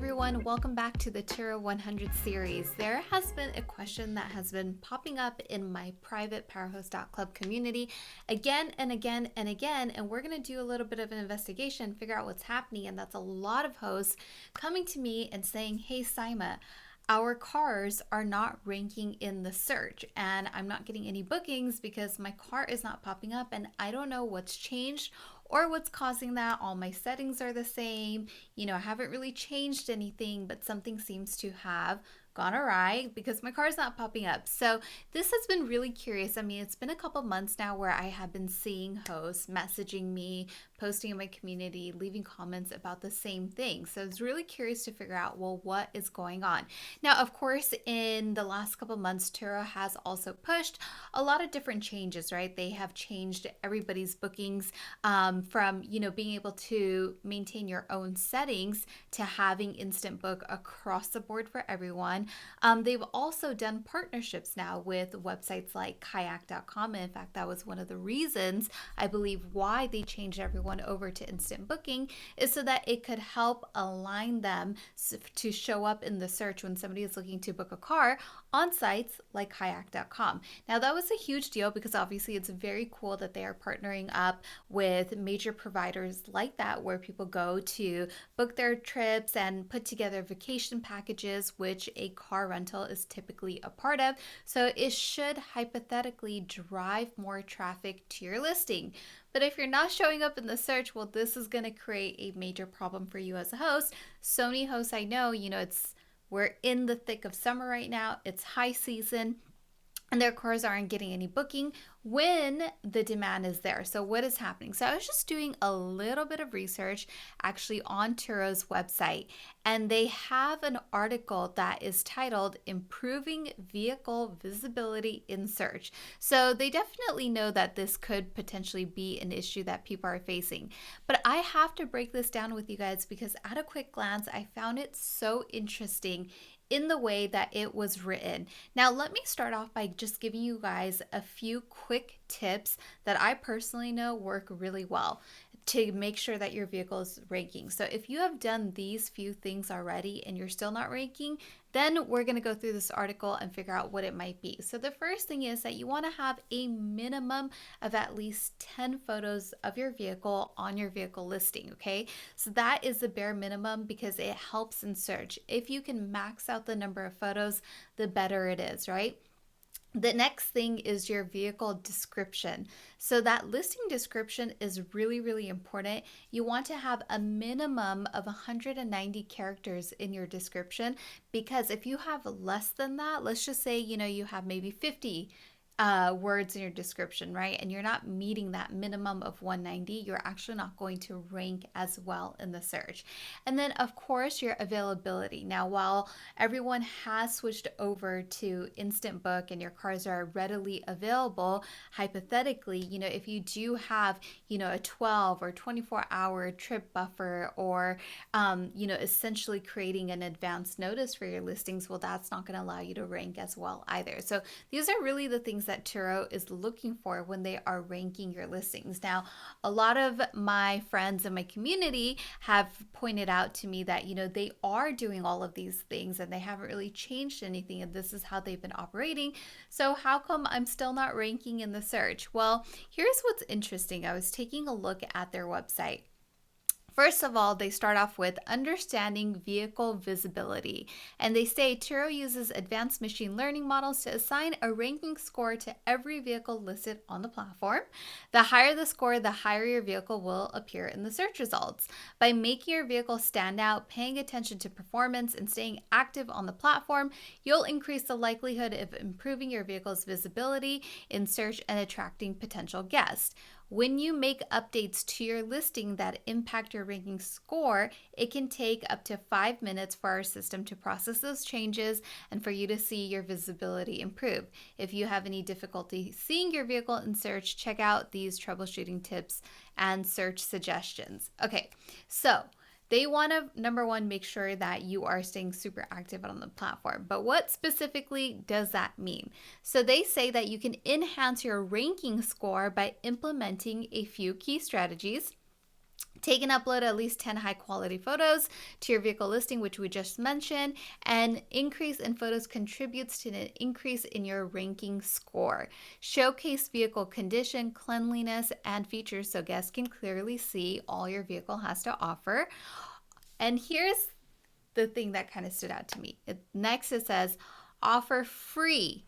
everyone, welcome back to the Turo 100 series. There has been a question that has been popping up in my private powerhost.club community again and again and again, and we're going to do a little bit of an investigation, figure out what's happening, and that's a lot of hosts coming to me and saying, hey Saimah, our cars are not ranking in the search and I'm not getting any bookings because my car is not popping up and I don't know what's changed or what's causing that. All my settings are the same. I haven't really changed anything, but something seems to have gone awry because my car is not popping up. So this has been really curious. I mean, it's been a couple months now where I have been seeing hosts messaging me, posting in my community, leaving comments about the same thing. So I was really curious to figure out, well, what is going on? Now, of course, in the last couple months, Turo has also pushed a lot of different changes, right? They have changed everybody's bookings from, being able to maintain your own settings to having instant book across the board for everyone. They've also done partnerships now with websites like kayak.com. And in fact, that was one of the reasons I believe why they changed everyone over to instant booking, is so that it could help align them to show up in the search when somebody is looking to book a car on sites like kayak.com. Now, that was a huge deal because obviously it's very cool that they are partnering up with major providers like that, where people go to book their trips and put together vacation packages, which a car rental is typically a part of. So it should hypothetically drive more traffic to your listing. But if you're not showing up in the search, well, this is going to create a major problem for you as a host. So many hosts I know, we're in the thick of summer right now. It's high season and their cars aren't getting any booking when the demand is there. So what is happening? So I was just doing a little bit of research actually on Turo's website, and they have an article that is titled Improving Vehicle Visibility in Search. So they definitely know that this could potentially be an issue that people are facing. But I have to break this down with you guys because at a quick glance, I found it so interesting in the way that it was written. Now, let me start off by just giving you guys a few quick tips that I personally know work really well to make sure that your vehicle is ranking. So if you have done these few things already and you're still not ranking, then we're going to go through this article and figure out what it might be. So the first thing is that you want to have a minimum of at least 10 photos of your vehicle on your vehicle listing, okay? So that is the bare minimum because it helps in search. If you can max out the number of photos, the better it is, right? The next thing is your vehicle description. So that listing description is really, really important. You want to have a minimum of 190 characters in your description, because if you have less than that, let's just say, you have maybe 50 words in your description, right? And you're not meeting that minimum of 190, you're actually not going to rank as well in the search. And then of course your availability. Now, while everyone has switched over to instant book and your cars are readily available, hypothetically, if you do have, a 12 or 24-hour trip buffer or, essentially creating an advance notice for your listings, well, that's not going to allow you to rank as well either. So these are really the things that Turo is looking for when they are ranking your listings. Now, a lot of my friends in my community have pointed out to me that, they are doing all of these things and they haven't really changed anything, and this is how they've been operating. So how come I'm still not ranking in the search? Well, here's what's interesting. I was taking a look at their website. First of all, they start off with understanding vehicle visibility, and they say Turo uses advanced machine learning models to assign a ranking score to every vehicle listed on the platform. The higher the score, the higher your vehicle will appear in the search results. By making your vehicle stand out, paying attention to performance, and staying active on the platform, you'll increase the likelihood of improving your vehicle's visibility in search and attracting potential guests. When you make updates to your listing that impact your ranking score, it can take up to 5 minutes for our system to process those changes and for you to see your visibility improve. If you have any difficulty seeing your vehicle in search, check out these troubleshooting tips and search suggestions. Okay, so they want to, number one, make sure that you are staying super active on the platform. But what specifically does that mean? So they say that you can enhance your ranking score by implementing a few key strategies. Take and upload at least 10 high quality photos to your vehicle listing, which we just mentioned, and increase in photos contributes to an increase in your ranking score. Showcase vehicle condition, cleanliness, and features so guests can clearly see all your vehicle has to offer. And here's the thing that kind of stood out to me. Next, it says offer free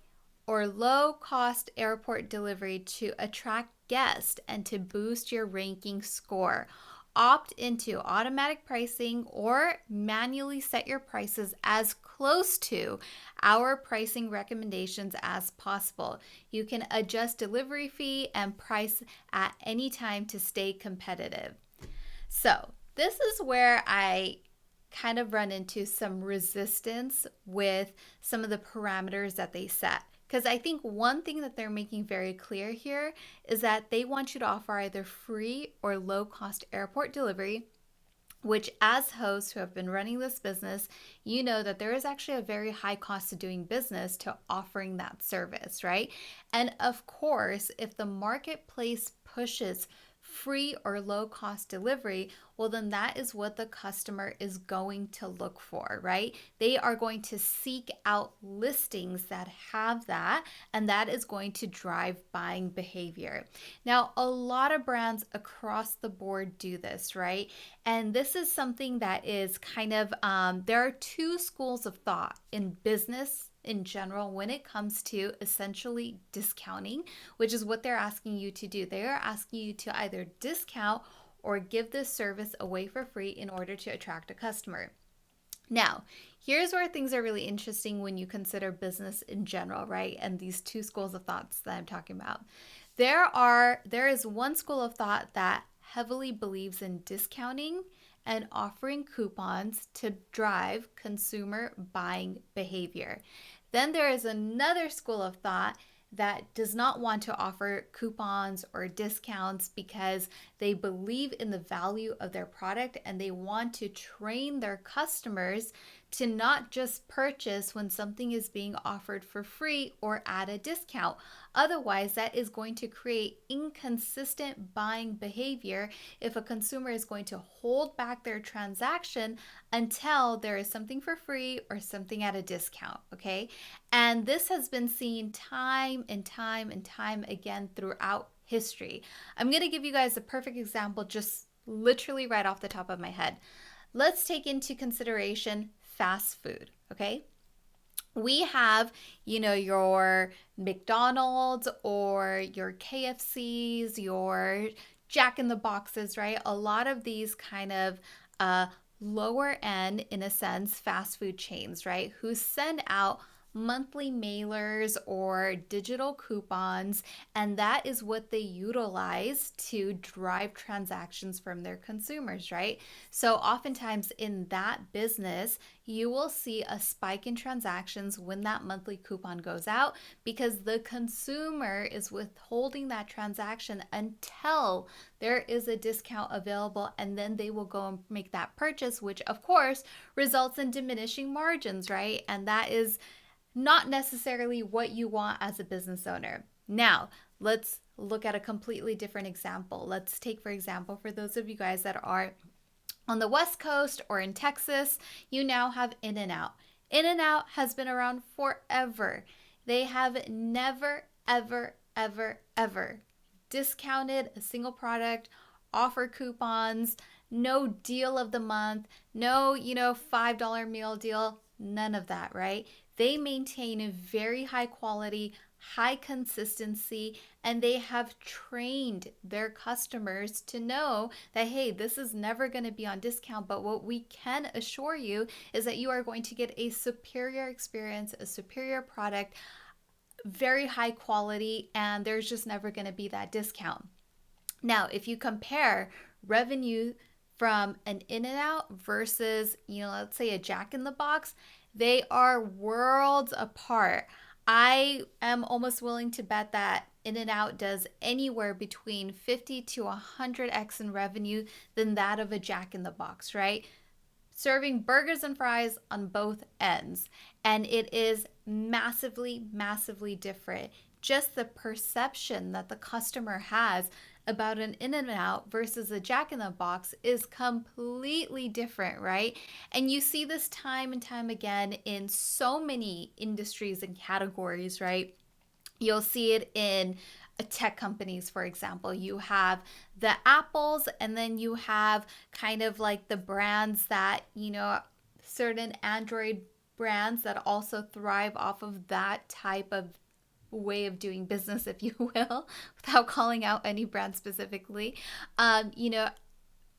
or low cost airport delivery to attract guests and to boost your ranking score. Opt into automatic pricing or manually set your prices as close to our pricing recommendations as possible. You can adjust delivery fee and price at any time to stay competitive. So, this is where I kind of run into some resistance with some of the parameters that they set. Because I think one thing that they're making very clear here is that they want you to offer either free or low cost airport delivery, which as hosts who have been running this business, you know that there is actually a very high cost of doing business to offering that service, right? And of course, if the marketplace pushes free or low cost delivery, well, then that is what the customer is going to look for, right? They are going to seek out listings that have that, and that is going to drive buying behavior. Now, a lot of brands across the board do this, right? And this is something that is kind of, there are two schools of thought in business in general when it comes to essentially discounting, which is what they're asking you to do. They are asking you to either discount or give this service away for free in order to attract a customer. Now, here's where things are really interesting when you consider business in general, right? And these two schools of thoughts that I'm talking about. There is one school of thought that heavily believes in discounting and offering coupons to drive consumer buying behavior. Then there is another school of thought that does not want to offer coupons or discounts because they believe in the value of their product and they want to train their customers to not just purchase when something is being offered for free or at a discount. Otherwise, that is going to create inconsistent buying behavior if a consumer is going to hold back their transaction until there is something for free or something at a discount, okay? And this has been seen time and time and time again throughout history. I'm going to give you guys a perfect example just literally right off the top of my head. Let's take into consideration fast food, okay? We have, your McDonald's or your KFCs, your Jack in the Boxes, right? A lot of these kind of lower end, in a sense, fast food chains, right? Who send out monthly mailers or digital coupons, and that is what they utilize to drive transactions from their consumers, right? So oftentimes in that business, you will see a spike in transactions when that monthly coupon goes out because the consumer is withholding that transaction until there is a discount available, and then they will go and make that purchase, which of course results in diminishing margins, right? And that is not necessarily what you want as a business owner. Now, let's look at a completely different example. Let's take, for example, for those of you guys that are on the West Coast or in Texas, you now have In-N-Out. In-N-Out has been around forever. They have never, ever, ever, ever discounted a single product, offer coupons, no deal of the month, no, $5 meal deal, none of that, right? They maintain a very high quality, high consistency, and they have trained their customers to know that, hey, this is never going to be on discount, but what we can assure you is that you are going to get a superior experience, a superior product, very high quality, and there's just never going to be that discount. Now, if you compare revenue from an In-N-Out versus, let's say a Jack in the Box, they are worlds apart. I am almost willing to bet that In-N-Out does anywhere between 50 to 100x in revenue than that of a Jack in the Box, right? Serving burgers and fries on both ends. And it is massively, massively different. Just the perception that the customer has about an in and out versus a jack in the box is completely different, right? And you see this time and time again in so many industries and categories, right? You'll see it in tech companies, for example. You have the Apples, and then you have kind of like the brands that, certain Android brands that also thrive off of that type of way of doing business, if you will, without calling out any brand specifically. Um, you know,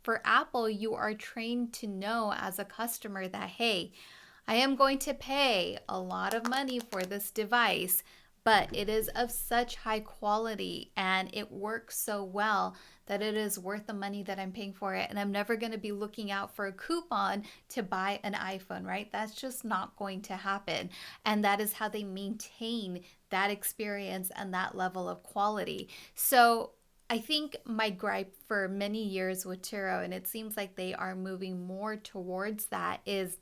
for Apple, you are trained to know as a customer that, hey, I am going to pay a lot of money for this device, but it is of such high quality and it works so well that it is worth the money that I'm paying for it. And I'm never going to be looking out for a coupon to buy an iPhone, right? That's just not going to happen. And that is how they maintain that experience and that level of quality. So, I think my gripe for many years with Turo, and it seems like they are moving more towards that, is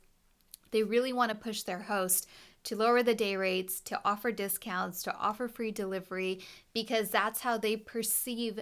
they really want to push their host to lower the day rates, to offer discounts, to offer free delivery, because that's how they perceive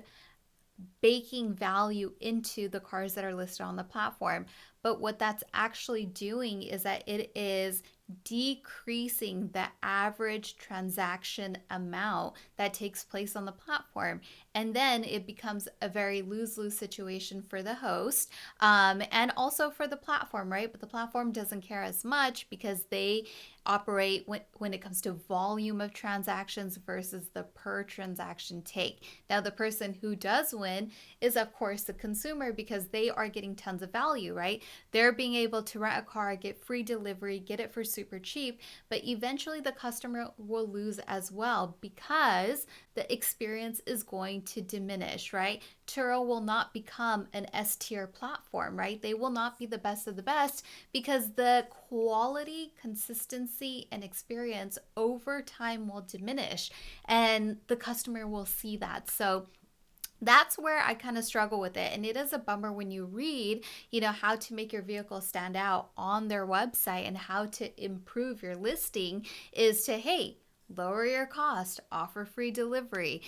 baking value into the cars that are listed on the platform. But what that's actually doing is that it is decreasing the average transaction amount that takes place on the platform. And then it becomes a very lose-lose situation for the host, and also for the platform, right? But the platform doesn't care as much because they operate when it comes to volume of transactions versus the per transaction take. Now, the person who does win is, of course, the consumer because they are getting tons of value, right? They're being able to rent a car, get free delivery, get it for super cheap, but eventually the customer will lose as well because the experience is going to diminish, right? Turo will not become an S tier platform, right? They will not be the best of the best because the quality, consistency, and experience over time will diminish and the customer will see that. So that's where I kind of struggle with it. And it is a bummer when you read, how to make your vehicle stand out on their website and how to improve your listing is to, hey, lower your cost, offer free delivery,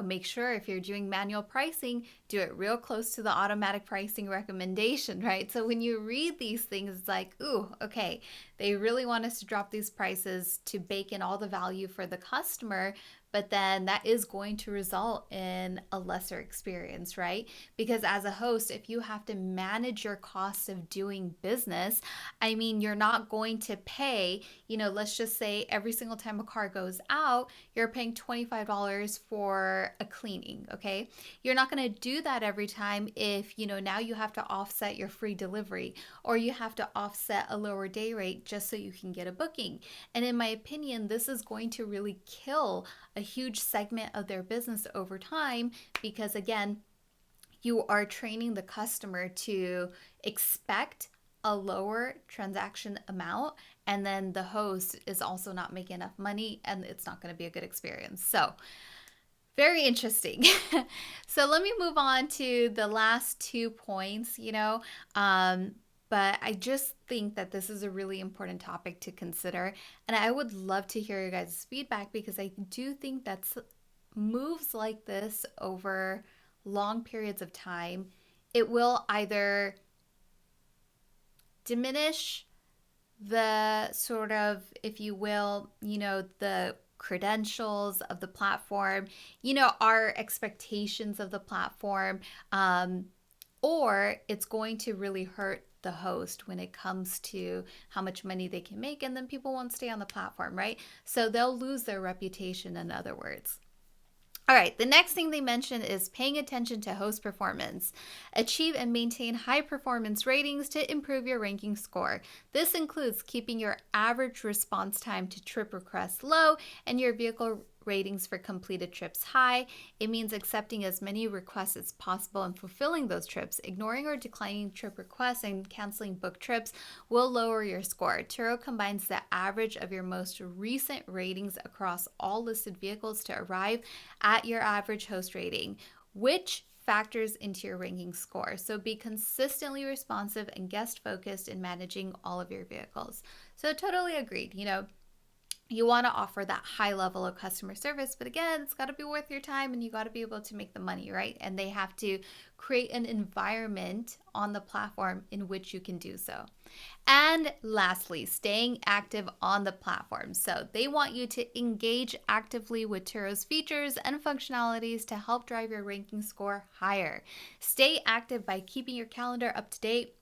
make sure if you're doing manual pricing, do it real close to the automatic pricing recommendation, right? So when you read these things, it's like, ooh, okay, they really want us to drop these prices to bake in all the value for the customer, but then that is going to result in a lesser experience, right? Because as a host, if you have to manage your costs of doing business, I mean, you're not going to pay, let's just say every single time a car goes out, you're paying $25 for a cleaning, okay? You're not going to do that every time if, now you have to offset your free delivery or you have to offset a lower day rate just so you can get a booking. And in my opinion, this is going to really kill a huge segment of their business over time because, again, you are training the customer to expect a lower transaction amount, and then the host is also not making enough money and it's not going to be a good experience. So, very interesting. So, let me move on to the last 2 points, but I just think that this is a really important topic to consider. And I would love to hear your guys' feedback because I do think that moves like this over long periods of time, it will either diminish the sort of, if you will, the credentials of the platform, our expectations of the platform, or it's going to really hurt the host when it comes to how much money they can make, and then people won't stay on the platform, right? So they'll lose their reputation, in other words. All right, the next thing they mention is paying attention to host performance. Achieve and maintain high performance ratings to improve your ranking score. This includes keeping your average response time to trip requests low and your vehicle ratings for completed trips high. It means accepting as many requests as possible and fulfilling those trips. Ignoring or declining trip requests and canceling booked trips will lower your score. Turo combines the average of your most recent ratings across all listed vehicles to arrive at your average host rating, which factors into your ranking score. So be consistently responsive and guest focused in managing all of your vehicles. So totally agreed. You want to offer that high level of customer service, but again, it's got to be worth your time and you got to be able to make the money, right? And they have to create an environment on the platform in which you can do so. And lastly, staying active on the platform. So they want you to engage actively with Turo's features and functionalities to help drive your ranking score higher. Stay active by keeping your calendar up to date,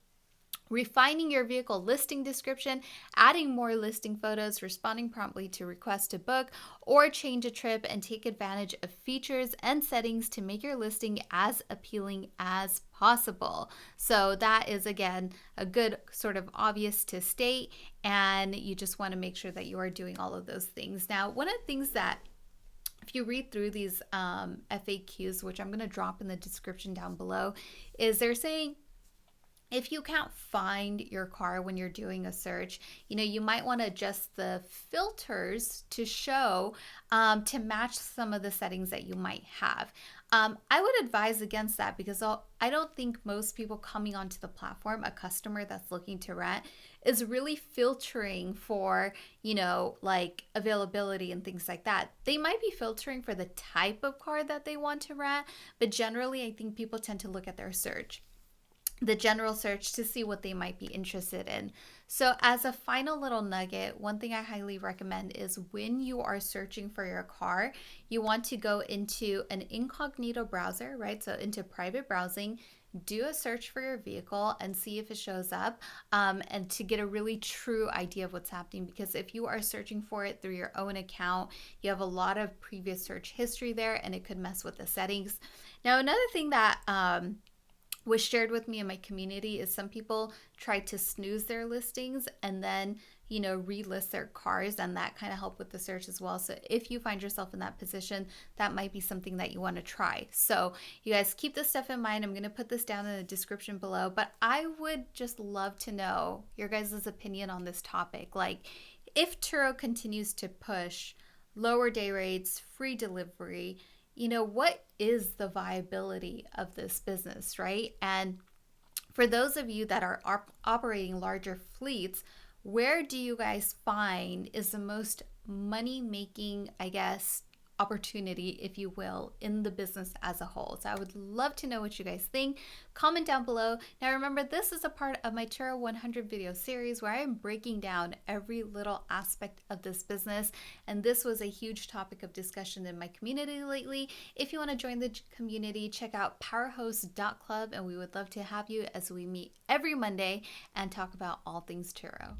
refining your vehicle listing description, adding more listing photos, responding promptly to requests to book or change a trip, and take advantage of features and settings to make your listing as appealing as possible. So that is, again, a good sort of obvious to state, and you just want to make sure that you are doing all of those things. Now, one of the things that if you read through these FAQs, which I'm going to drop in the description down below, is they're saying, if you can't find your car when you're doing a search, you might want to adjust the filters to show to match some of the settings that you might have. I would advise against that because I don't think most people coming onto the platform, a customer that's looking to rent, is really filtering for, like availability and things like that. They might be filtering for the type of car that they want to rent, but generally I think people tend to look at their search, the general search, to see what they might be interested in. So as a final little nugget, one thing I highly recommend is when you are searching for your car, you want to go into an incognito browser, right? So into private browsing, do a search for your vehicle and see if it shows up, and to get a really true idea of what's happening. Because if you are searching for it through your own account, you have a lot of previous search history there and it could mess with the settings. Now, another thing that was shared with me in my community is some people try to snooze their listings and then, relist their cars, and that kind of help with the search as well. So if you find yourself in that position, that might be something that you want to try. So you guys keep this stuff in mind. I'm going to put this down in the description below, but I would just love to know your guys' opinion on this topic. Like, if Turo continues to push lower day rates, free delivery, what is the viability of this business, right? And for those of you that are operating larger fleets, where do you guys find is the most money-making, opportunity, if you will, in the business as a whole? So I would love to know what you guys think. Comment down below. Now remember, this is a part of my Turo 100 video series where I am breaking down every little aspect of this business, and this was a huge topic of discussion in my community lately. If you want to join the community, check out powerhost.club, and we would love to have you as we meet every Monday and talk about all things Turo.